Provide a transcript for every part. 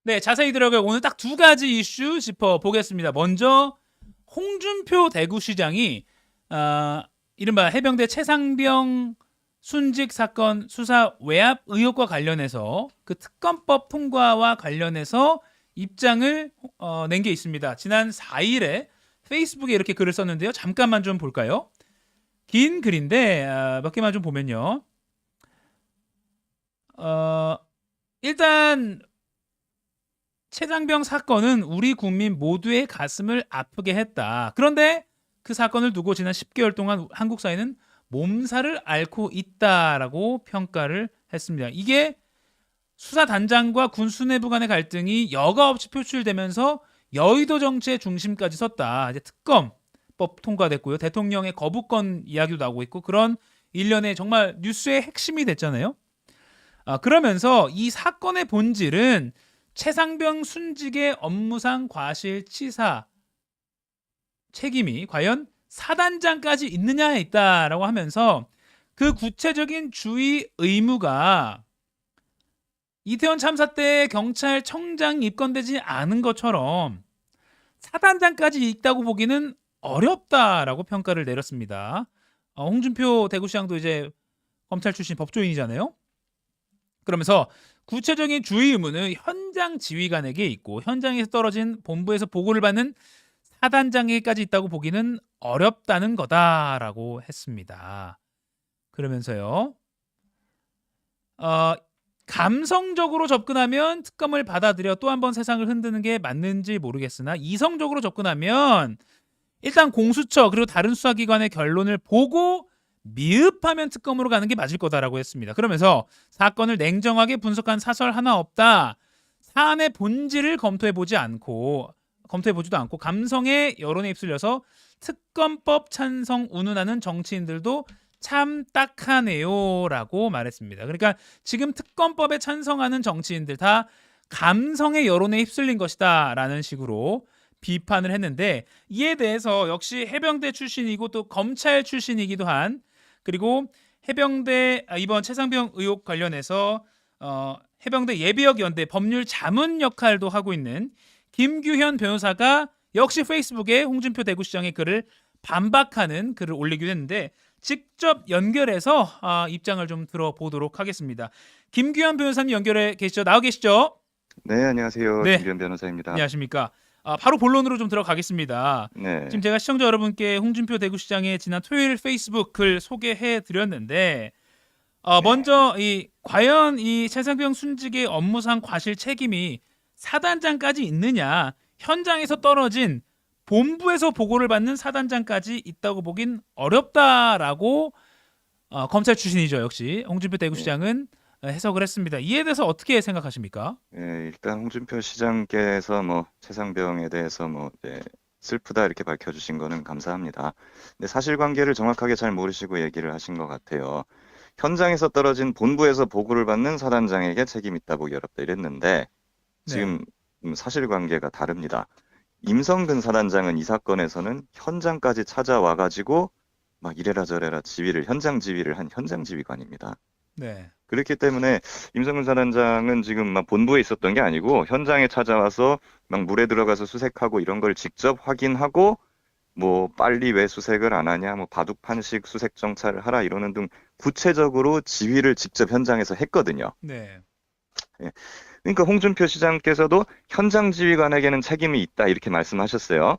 네, 자세히 들어가요. 오늘 딱 두 가지 이슈 짚어보겠습니다. 먼저 홍준표 대구시장이 이른바 해병대 최상병 순직 사건 수사 외압 의혹과 관련해서 그 특검법 통과와 관련해서 입장을 낸 게 있습니다. 지난 4일에 페이스북에 이렇게 글을 썼는데요. 잠깐만 좀 볼까요? 긴 글인데 몇 개만 좀 보면요. 일단 최장병 사건은 우리 국민 모두의 가슴을 아프게 했다. 그런데 그 사건을 두고 지난 10개월 동안 한국 사회는 몸살을 앓고 있다라고 평가를 했습니다. 이게 수사단장과 군 수뇌부 간의 갈등이 여과 없이 표출되면서 여의도 정치의 중심까지 섰다. 이제 특검법 통과됐고요. 대통령의 거부권 이야기도 나오고 있고 그런 일련의 정말 뉴스의 핵심이 됐잖아요. 그러면서 이 사건의 본질은 최상병 순직의 업무상 과실치사 책임이 과연 사단장까지 있느냐에 있다라고 하면서 그 구체적인 주의 의무가 이태원 참사 때 경찰청장 입건되지 않은 것처럼 사단장까지 있다고 보기는 어렵다라고 평가를 내렸습니다. 홍준표 대구시장도 이제 검찰 출신 법조인이잖아요. 그러면서 구체적인 주의 의무는 현장 지휘관에게 있고 현장에서 떨어진 본부에서 보고를 받는 사단장에게까지 있다고 보기는 어렵다는 거다라고 했습니다. 그러면서요. 감성적으로 접근하면 특검을 받아들여 또 한 번 세상을 흔드는 게 맞는지 모르겠으나 이성적으로 접근하면 일단 공수처 그리고 다른 수사기관의 결론을 보고 미흡하면 특검으로 가는 게 맞을 거다라고 했습니다. 그러면서 사건을 냉정하게 분석한 사설 하나 없다. 사안의 본질을 검토해보지도 않고 감성의 여론에 휩쓸려서 특검법 찬성 운운하는 정치인들도 참 딱하네요라고 말했습니다. 그러니까 지금 특검법에 찬성하는 정치인들 다 감성의 여론에 휩쓸린 것이다라는 식으로 비판을 했는데 이에 대해서 역시 해병대 출신이고 또 검찰 출신이기도 한 그리고 해병대 이번 최상병 의혹 관련해서 해병대 예비역 연대 법률 자문 역할도 하고 있는 김규현 변호사가 역시 페이스북에 홍준표 대구시장의 글을 반박하는 글을 올리기도 했는데 직접 연결해서 입장을 좀 들어보도록 하겠습니다. 김규현 변호사님 연결해 계시죠? 나와 계시죠? 네, 안녕하세요. 네, 김기현 변호사입니다. 안녕하십니까. 바로 본론으로 좀 들어가겠습니다. 네, 지금 제가 시청자 여러분께 홍준표 대구시장의 지난 토요일 페이스북 글 소개해 드렸는데 네. 먼저 과연 이 최상병 순직의 업무상 과실 책임이 사단장까지 있느냐 현장에서 떨어진 본부에서 보고를 받는 사단장까지 있다고 보긴 어렵다라고 검찰 출신이죠 역시 홍준표 예, 대구시장은 해석을 했습니다. 이에 대해서 어떻게 생각하십니까? 일단 홍준표 시장께서 뭐 최상병에 대해서 뭐 슬프다 이렇게 밝혀주신 거는 감사합니다. 근데 사실관계를 정확하게 잘 모르시고 얘기를 하신 것 같아요. 현장에서 떨어진 본부에서 보고를 받는 사단장에게 책임 있다 보기 어렵다 이랬는데 네. 지금 사실관계가 다릅니다. 임성근 사단장은 이 사건에서는 현장까지 찾아와가지고 막 이래라 저래라 현장 지휘를 한 현장 지휘관입니다. 네. 그렇기 때문에 임성근 사단장은 지금 막 본부에 있었던 게 아니고 현장에 찾아와서 막 물에 들어가서 수색하고 이런 걸 직접 확인하고 뭐 빨리 왜 수색을 안 하냐, 뭐 바둑 판식 수색 정찰을 하라 이러는 등 구체적으로 지휘를 직접 현장에서 했거든요. 네. 예. 그러니까 홍준표 시장께서도 현장 지휘관에게는 책임이 있다 이렇게 말씀하셨어요.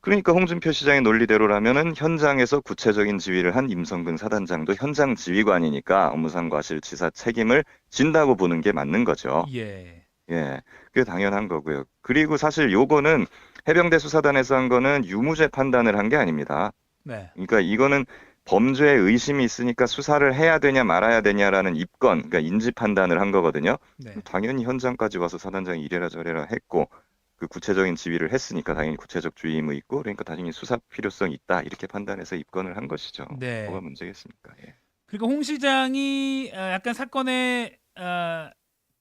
그러니까 홍준표 시장의 논리대로라면은 현장에서 구체적인 지휘를 한 임성근 사단장도 현장 지휘관이니까 업무상 과실치사 책임을 진다고 보는 게 맞는 거죠. 예. 예, 그게 당연한 거고요. 그리고 사실 요거는 해병대 수사단에서 한 거는 유무죄 판단을 한 게 아닙니다. 네. 그러니까 이거는 범죄의 의심이 있으니까 수사를 해야 되냐 말아야 되냐라는 입건, 그러니까 인지 판단을 한 거거든요. 네. 당연히 현장까지 와서 사단장이 이래라 저래라 했고 그 구체적인 지휘를 했으니까 당연히 구체적 주의임이 있고 그러니까 당연히 수사 필요성이 있다 이렇게 판단해서 입건을 한 것이죠. 뭐가 네. 문제겠습니까? 예. 그리고 홍 시장이 약간 사건의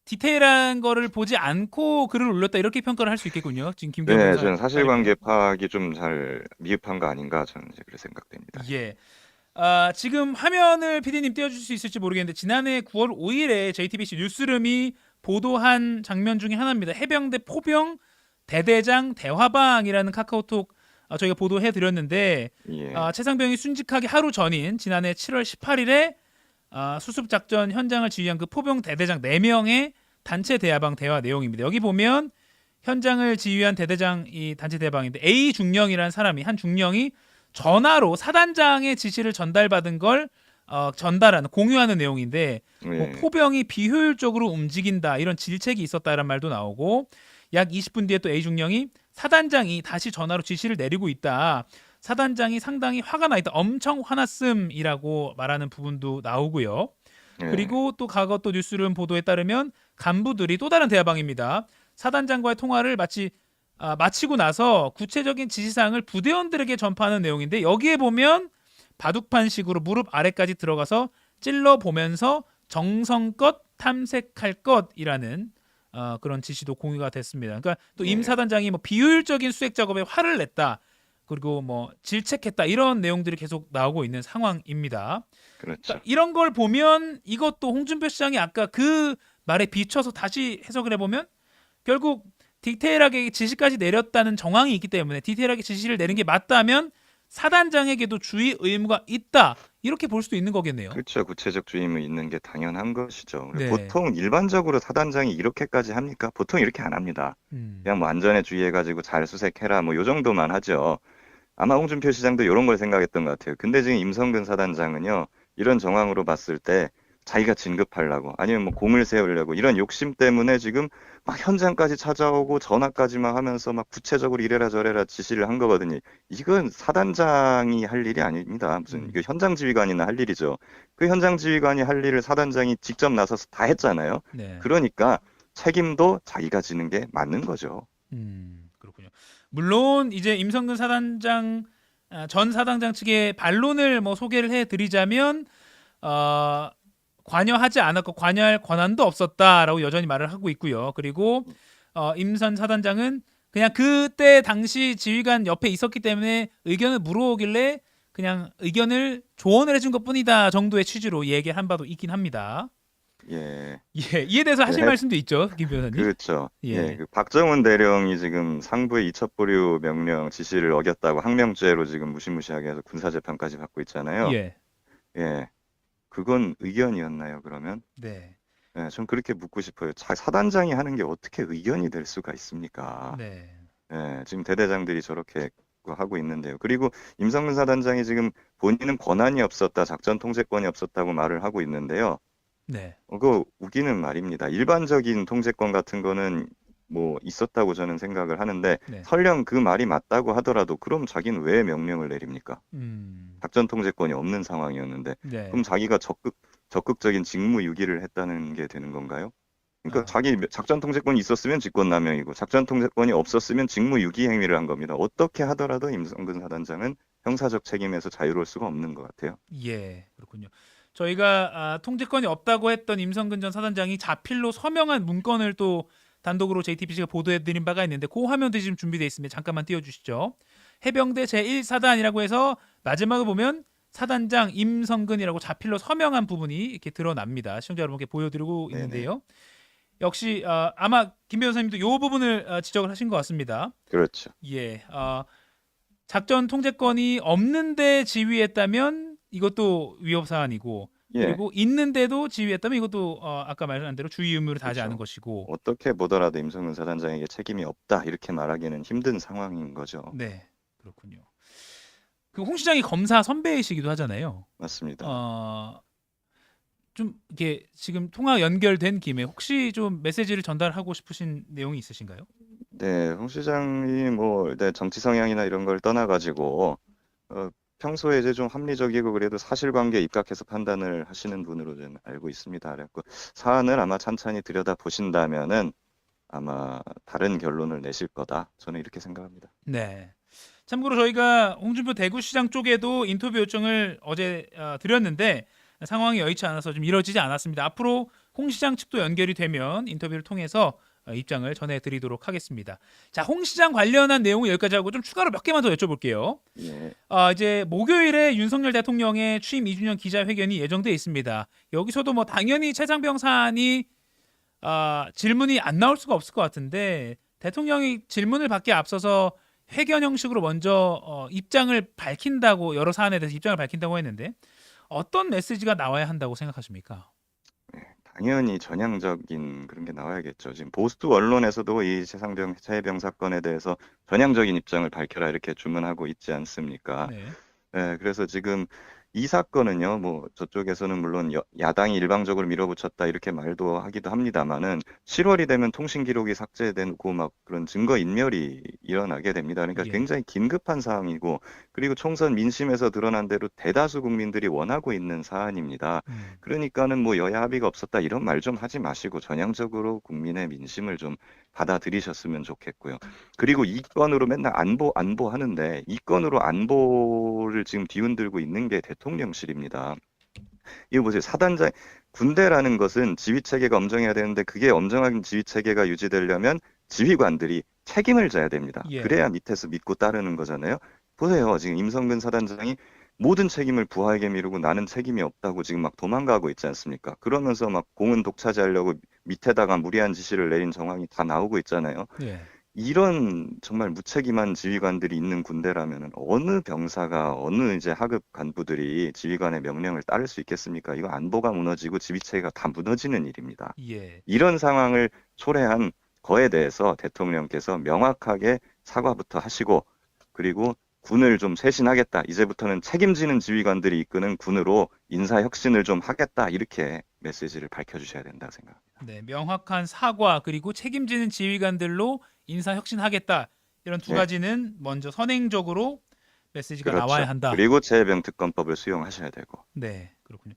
디테일한 거를 보지 않고 글을 올렸다 이렇게 평가를 할 수 있겠군요. 지금 김기현 네, 변호사 저는 따르면. 사실관계 파악이 좀 잘 미흡한 거 아닌가 저는 이제 그렇게 생각됩니다. 예. 예. 지금 화면을 PD님 띄워줄 수 있을지 모르겠는데 지난해 9월 5일에 JTBC 뉴스룸이 보도한 장면 중에 하나입니다. 해병대 포병 대대장 대화방이라는 카카오톡 저희가 보도해 드렸는데 예. 최상병이 순직하기 하루 전인 지난해 7월 18일에 수습 작전 현장을 지휘한 그 포병 대대장 4명의 단체 대화방 대화 내용입니다. 여기 보면 현장을 지휘한 대대장 이 단체 대화방인데 A 중령이라는 사람이 한 중령이 전화로 사단장의 지시를 전달받은 걸 전달하는 공유하는 내용인데 뭐 예. 포병이 비효율적으로 움직인다 이런 질책이 있었다라는 말도 나오고 약 20분 뒤에 또 A 중령이 사단장이 다시 전화로 지시를 내리고 있다. 사단장이 상당히 화가 나 있다. 엄청 화났음이라고 말하는 부분도 나오고요. 예. 그리고 또 과거 또 뉴스룸 보도에 따르면 간부들이 또 다른 대화방입니다. 사단장과의 통화를 마치고 나서 구체적인 지시사항을 부대원들에게 전파하는 내용인데 여기에 보면 바둑판식으로 무릎 아래까지 들어가서 찔러 보면서 정성껏 탐색할 것이라는 그런 지시도 공유가 됐습니다. 그러니까 또 임 네. 사단장이 뭐 비효율적인 수색 작업에 화를 냈다. 그리고 뭐 질책했다 이런 내용들이 계속 나오고 있는 상황입니다. 그렇죠. 그러니까 이런 걸 보면 이것도 홍준표 시장이 아까 그 말에 비춰서 다시 해석을 해보면 결국 디테일하게 지시까지 내렸다는 정황이 있기 때문에 디테일하게 지시를 내린 게 맞다면 사단장에게도 주의 의무가 있다 이렇게 볼 수도 있는 거겠네요. 그렇죠. 구체적 주임이 있는 게 당연한 것이죠. 네. 보통 일반적으로 사단장이 이렇게까지 합니까? 보통 이렇게 안 합니다. 그냥 뭐 안전에 주의해가지고 잘 수색해라 뭐 요 정도만 하죠. 아마 홍준표 시장도 이런 걸 생각했던 것 같아요. 근데 지금 임성근 사단장은요, 이런 정황으로 봤을 때 자기가 진급하려고 아니면 뭐 공을 세우려고 이런 욕심 때문에 지금 막 현장까지 찾아오고 전화까지 막 하면서 막 구체적으로 이래라 저래라 지시를 한 거거든요. 이건 사단장이 할 일이 아닙니다. 무슨 이거 현장 지휘관이나 할 일이죠. 그 현장 지휘관이 할 일을 사단장이 직접 나서서 다 했잖아요. 네. 그러니까 책임도 자기가 지는 게 맞는 거죠. 그렇군요. 물론 이제 임성근 사단장 전 사단장 측의 반론을 뭐 소개를 해드리자면 관여하지 않았고 관여할 권한도 없었다라고 여전히 말을 하고 있고요. 그리고 임선 사단장은 그냥 그때 당시 지휘관 옆에 있었기 때문에 의견을 물어오길래 그냥 의견을 조언을 해준 것뿐이다 정도의 취지로 얘기를 한 바도 있긴 합니다. 예. 예, 이에 대해서 하실 네. 말씀도 있죠, 김 변호사님. 그렇죠. 예. 예, 그 박정훈 대령이 지금 상부의 이첩보류 명령 지시를 어겼다고 항명죄로 지금 무시무시하게 해서 군사재판까지 받고 있잖아요. 예, 예, 그건 의견이었나요, 그러면? 네, 예, 전 그렇게 묻고 싶어요. 사단장이 하는 게 어떻게 의견이 될 수가 있습니까? 네, 예, 지금 대대장들이 저렇게 하고 있는데요. 그리고 임성근 사단장이 지금 본인은 권한이 없었다, 작전 통제권이 없었다고 말을 하고 있는데요. 네, 그거 우기는 말입니다. 일반적인 통제권 같은 거는 뭐 있었다고 저는 생각을 하는데 네. 설령 그 말이 맞다고 하더라도 그럼 자기는 왜 명령을 내립니까? 음, 작전 통제권이 없는 상황이었는데 네. 그럼 자기가 적극적인 직무유기를 했다는 게 되는 건가요? 그러니까 자기 작전 통제권이 있었으면 직권남용이고 작전 통제권이 없었으면 직무유기 행위를 한 겁니다. 어떻게 하더라도 임성근 사단장은 형사적 책임에서 자유로울 수가 없는 것 같아요. 예, 그렇군요. 저희가 통제권이 없다고 했던 임성근 전 사단장이 자필로 서명한 문건을 또 단독으로 JTBC가 보도해드린 바가 있는데 그 화면도 지금 준비되어 있습니다. 잠깐만 띄워주시죠. 해병대 제1사단이라고 해서 마지막을 보면 사단장 임성근이라고 자필로 서명한 부분이 이렇게 드러납니다. 시청자 여러분께 보여드리고 네네. 있는데요. 역시 아마 김 변호사님도 이 부분을 지적을 하신 것 같습니다. 그렇죠. 예, 작전 통제권이 없는데 지휘했다면 이것도 위협 사안이고 예. 그리고 있는데도 지휘했다면 이것도 아까 말한 대로 주의 의무를 다하지 그렇죠. 않은 것이고 어떻게 보더라도 임성근 사단장에게 책임이 없다 이렇게 말하기는 힘든 상황인 거죠. 네, 그렇군요. 그 홍 시장이 검사 선배이시기도 하잖아요. 맞습니다. 좀 이게 지금 통화 연결된 김에 혹시 좀 메시지를 전달하고 싶으신 내용이 있으신가요? 네, 홍 시장이 뭐 정치 성향이나 이런 걸 떠나가지고 평소에 이제 좀 합리적이고 그래도 사실관계에 입각해서 판단을 하시는 분으로 저는 알고 있습니다. 그래갖고 사안을 아마 찬찬히 들여다 보신다면은 아마 다른 결론을 내실 거다. 저는 이렇게 생각합니다. 네. 참고로 저희가 홍준표 대구시장 쪽에도 인터뷰 요청을 어제 드렸는데 상황이 여의치 않아서 좀 이뤄지지 않았습니다. 앞으로 홍 시장 측도 연결이 되면 인터뷰를 통해서 입장을 전해드리도록 하겠습니다. 자, 홍 시장 관련한 내용은 여기까지 하고 좀 추가로 몇 개만 더 여쭤볼게요. 예, 이제 목요일에 윤석열 대통령의 취임 2주년 기자회견이 예정돼 있습니다. 여기서도 뭐 당연히 최상병 사안이 질문이 안 나올 수가 없을 것 같은데 대통령이 질문을 받기에 앞서서 회견 형식으로 먼저 입장을 밝힌다고 여러 사안에 대해서 입장을 밝힌다고 했는데 어떤 메시지가 나와야 한다고 생각하십니까? 네, 당연히 전향적인 그런 게 나와야겠죠. 지금 보수 언론에서도 이 최해병 사건에 대해서 전향적인 입장을 밝혀라 이렇게 주문하고 있지 않습니까? 네. 네, 그래서 지금 이 사건은요, 뭐 저쪽에서는 물론 야당이 일방적으로 밀어붙였다 이렇게 말도 하기도 합니다만은 7월이 되면 통신 기록이 삭제되고 막 그런 증거 인멸이 일어나게 됩니다. 그러니까 예. 굉장히 긴급한 사항이고 그리고 총선 민심에서 드러난 대로 대다수 국민들이 원하고 있는 사안입니다. 그러니까는 뭐 여야 합의가 없었다 이런 말 좀 하지 마시고 전향적으로 국민의 민심을 좀 받아들이셨으면 좋겠고요. 그리고 이 건으로 맨날 안보 하는데 이 건으로 안보를 지금 뒤흔들고 있는 게 대통령실입니다. 이거 보세요. 군대라는 것은 지휘 체계가 엄정해야 되는데 그게 엄정한 지휘 체계가 유지되려면 지휘관들이 책임을 져야 됩니다. 예. 그래야 밑에서 믿고 따르는 거잖아요. 보세요. 지금 임성근 사단장이 모든 책임을 부하에게 미루고 나는 책임이 없다고 지금 막 도망가고 있지 않습니까? 그러면서 막 공은 독차지하려고 밑에다가 무리한 지시를 내린 정황이 다 나오고 있잖아요. 예. 이런 정말 무책임한 지휘관들이 있는 군대라면 어느 병사가 어느 이제 하급 간부들이 지휘관의 명령을 따를 수 있겠습니까? 이거 안보가 무너지고 지휘체계가 다 무너지는 일입니다. 예. 이런 상황을 초래한 거에 대해서 대통령께서 명확하게 사과부터 하시고 그리고 군을 좀 쇄신하겠다. 이제부터는 책임지는 지휘관들이 이끄는 군으로 인사혁신을 좀 하겠다. 이렇게 메시지를 밝혀주셔야 된다 생각합니다. 네, 명확한 사과 그리고 책임지는 지휘관들로 인사 혁신하겠다. 이런 두 네. 가지는 먼저 선행적으로 메시지가 그렇죠. 나와야 한다. 그리고 재해병 특검법을 수용하셔야 되고. 네, 그렇군요.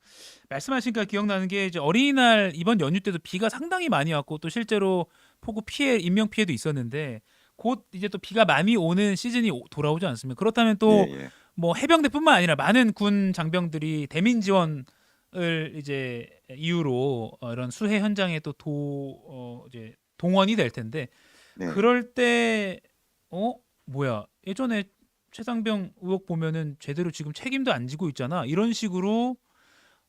말씀하시니까 기억나는 게 이제 어린이날 이번 연휴 때도 비가 상당히 많이 왔고 또 실제로 폭우 피해, 인명 피해도 있었는데 곧 이제 또 비가 많이 오는 시즌이 돌아오지 않습니까? 그렇다면 또 예, 예. 뭐 해병대뿐만 아니라 많은 군 장병들이 대민 지원을 이제 이유로 이런 수해 현장에 또 이제 동원이 될 텐데 네. 그럴 때 뭐야 예전에 최상병 의혹 보면은 제대로 지금 책임도 안 지고 있잖아 이런 식으로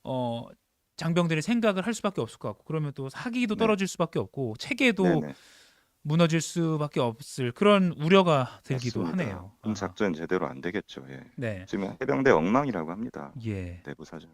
어 장병들이 생각을 할 수밖에 없을 것 같고 그러면 또 사기도 네. 떨어질 수밖에 없고 체계도 네네. 무너질 수밖에 없을 그런 우려가 들기도 맞습니다. 하네요. 군 작전 제대로 안 되겠죠. 예. 네. 지금 해병대 엉망이라고 합니다. 예. 내부 사정이.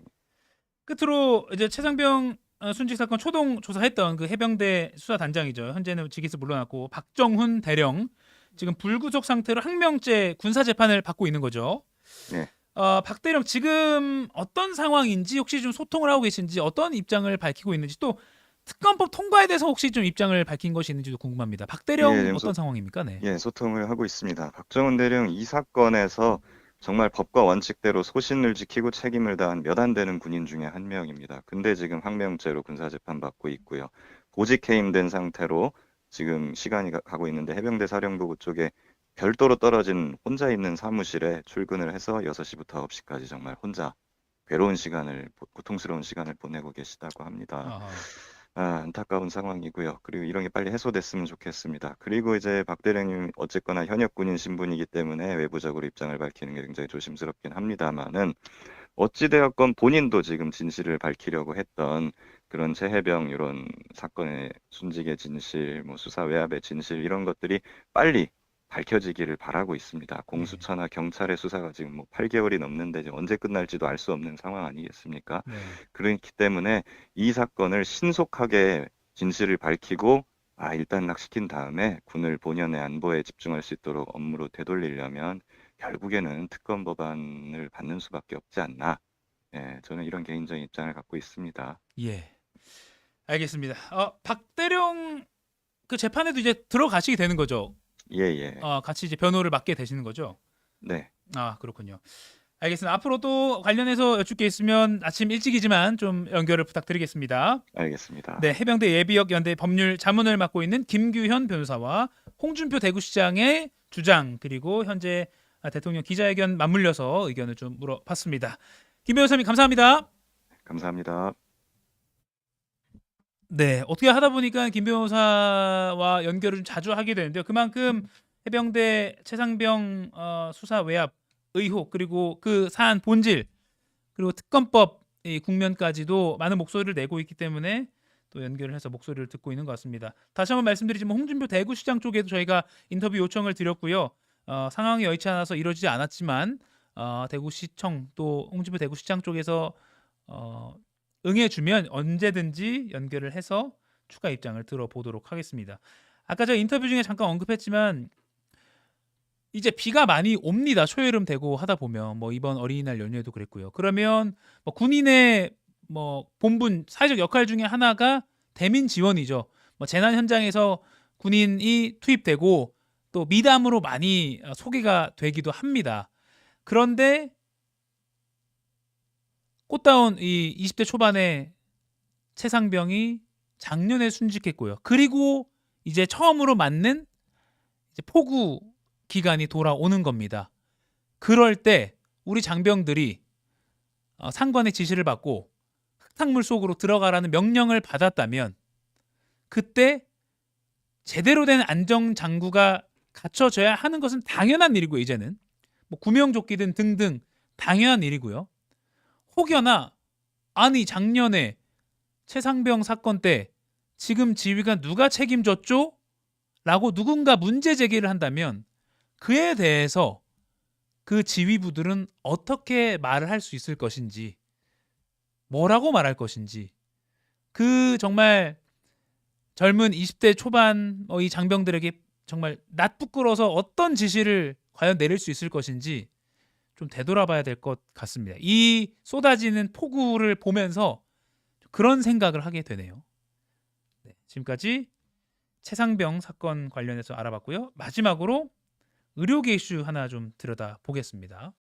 끝으로 이제 최상병 순직 사건 초동 조사했던 그 해병대 수사단장이죠. 현재는 직위에서 물러났고 박정훈 대령 지금 불구속 상태로 항명죄 군사 재판을 받고 있는 거죠. 네. 박 대령 지금 어떤 상황인지 혹시 좀 소통을 하고 계신지 어떤 입장을 밝히고 있는지 또 특검법 통과에 대해서 혹시 좀 입장을 밝힌 것이 있는지도 궁금합니다. 박 대령 예, 지금 어떤 상황입니까? 네. 소통을 하고 있습니다. 박정훈 대령 이 사건에서 정말 법과 원칙대로 소신을 지키고 책임을 다한 몇 안 되는 군인 중에 한 명입니다. 근데 지금 항명죄로 군사재판 받고 있고요. 보직 해임된 상태로 지금 시간이 가고 있는데 해병대 사령부 쪽에 별도로 떨어진 혼자 있는 사무실에 출근을 해서 6시부터 9시까지 정말 혼자 괴로운 시간을, 고통스러운 시간을 보내고 계시다고 합니다. 안타까운 상황이고요. 그리고 이런 게 빨리 해소됐으면 좋겠습니다. 그리고 이제 박 대령님 어쨌거나 현역 군인 신분이기 때문에 외부적으로 입장을 밝히는 게 굉장히 조심스럽긴 합니다만은 어찌되었건 본인도 지금 진실을 밝히려고 했던 그런 최해병 이런 사건의 순직의 진실, 뭐 수사 외압의 진실 이런 것들이 빨리 밝혀지기를 바라고 있습니다. 공수처나 경찰의 수사가 지금 뭐 8개월이 넘는데 이제 언제 끝날지도 알 수 없는 상황 아니겠습니까? 네. 그렇기 때문에 이 사건을 신속하게 진실을 밝히고 일단락시킨 다음에 군을 본연의 안보에 집중할 수 있도록 업무로 되돌리려면 결국에는 특검 법안을 받는 수밖에 없지 않나. 예, 저는 이런 개인적인 입장을 갖고 있습니다. 예. 알겠습니다. 박 대령 그 재판에도 이제 들어가시게 되는 거죠. 예, 예. 같이 이제 변호를 맡게 되시는 거죠. 네, 그렇군요. 알겠습니다. 앞으로 또 관련해서 여쭙 게 있으면 아침 일찍이지만 좀 연결을 부탁드리겠습니다. 알겠습니다. 네, 해병대 예비역 연대 법률 자문을 맡고 있는 김규현 변호사와 홍준표 대구시장의 주장 그리고 현재 대통령 기자회견 맞물려서 의견을 좀 물어봤습니다. 김 변호사님 감사합니다. 감사합니다. 네, 어떻게 하다 보니까 김 변호사와 연결을 좀 자주 하게 되는데요. 그만큼 해병대 최상병 수사 외압 의혹 그리고 그 사안 본질 그리고 특검법 이 국면까지도 많은 목소리를 내고 있기 때문에 또 연결을 해서 목소리를 듣고 있는 것 같습니다. 다시 한번 말씀드리지만 홍준표 대구시장 쪽에도 저희가 인터뷰 요청을 드렸고요. 상황이 여의치 않아서 이루어지지 않았지만 대구시청 또 홍준표 대구시장 쪽에서 응해주면 언제든지 연결을 해서 추가 입장을 들어보도록 하겠습니다. 아까 저 인터뷰 중에 잠깐 언급했지만 이제 비가 많이 옵니다. 초여름 되고 하다 보면 뭐 이번 어린이날 연휴에도 그랬고요. 그러면 뭐 군인의 뭐 본분 사회적 역할 중에 하나가 대민 지원이죠. 뭐 재난 현장에서 군인이 투입되고 또 미담으로 많이 소개가 되기도 합니다. 그런데 꽃다운 이 20대 초반의 최상병이 작년에 순직했고요. 그리고 이제 처음으로 맞는 이제 폭우 기간이 돌아오는 겁니다. 그럴 때 우리 장병들이 상관의 지시를 받고 흙탕물 속으로 들어가라는 명령을 받았다면 그때 제대로 된 안정 장구가 갖춰져야 하는 것은 당연한 일이고 이제는 뭐 구명조끼든 등등 당연한 일이고요. 혹여나 아니 작년에 최상병 사건 때 지금 지휘가 누가 책임졌죠? 라고 누군가 문제 제기를 한다면 그에 대해서 그 지휘부들은 어떻게 말을 할 수 있을 것인지 뭐라고 말할 것인지 그 정말 젊은 20대 초반 이 장병들에게 정말 낯부끄러워서 어떤 지시를 과연 내릴 수 있을 것인지 좀 되돌아봐야 될 것 같습니다. 이 쏟아지는 폭우를 보면서 그런 생각을 하게 되네요. 네, 지금까지 최상병 사건 관련해서 알아봤고요. 마지막으로 의료계 이슈 하나 좀 들여다보겠습니다.